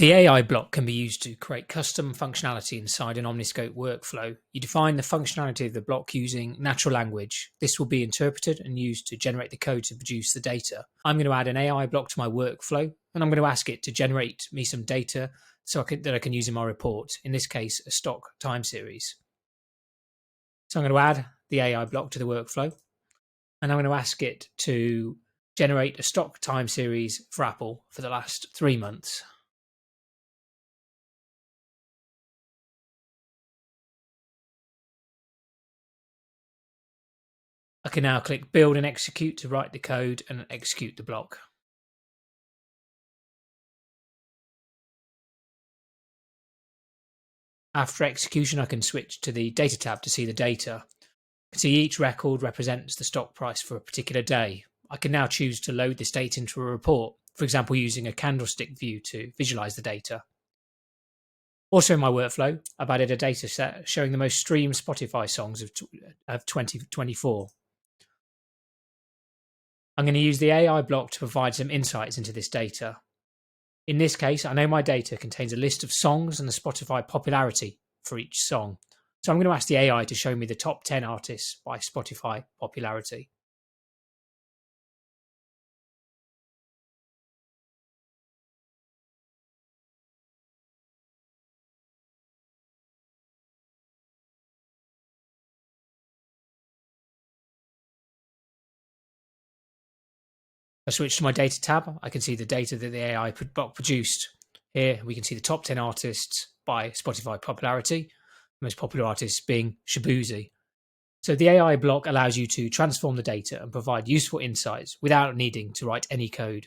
The AI block can be used to create custom functionality inside an Omniscope workflow. You define the functionality of the block using natural language. This will be interpreted and used to generate the code to produce the data. I'm going to add an AI block to my workflow, and I'm going to ask it to generate me some data that I can use in my report, in this case, a stock time series. So I'm going to add the AI block to the workflow, and I'm going to ask it to generate a stock time series for Apple for the last 3 months. I can now click Build and Execute to write the code and execute the block. After execution, I can switch to the Data tab to see the data. You can see each record represents the stock price for a particular day. I can now choose to load this data into a report, for example, using a candlestick view to visualize the data. Also in my workflow, I've added a data set showing the most streamed Spotify songs of 2024. I'm going to use the AI block to provide some insights into this data. In this case, I know my data contains a list of songs and the Spotify popularity for each song. So I'm going to ask the AI to show me the top 10 artists by Spotify popularity. I switch to my data tab. I can see the data that the AI block produced. Here we can see the top 10 artists by Spotify popularity, the most popular artists being Shabuzi. So the AI block allows you to transform the data and provide useful insights without needing to write any code.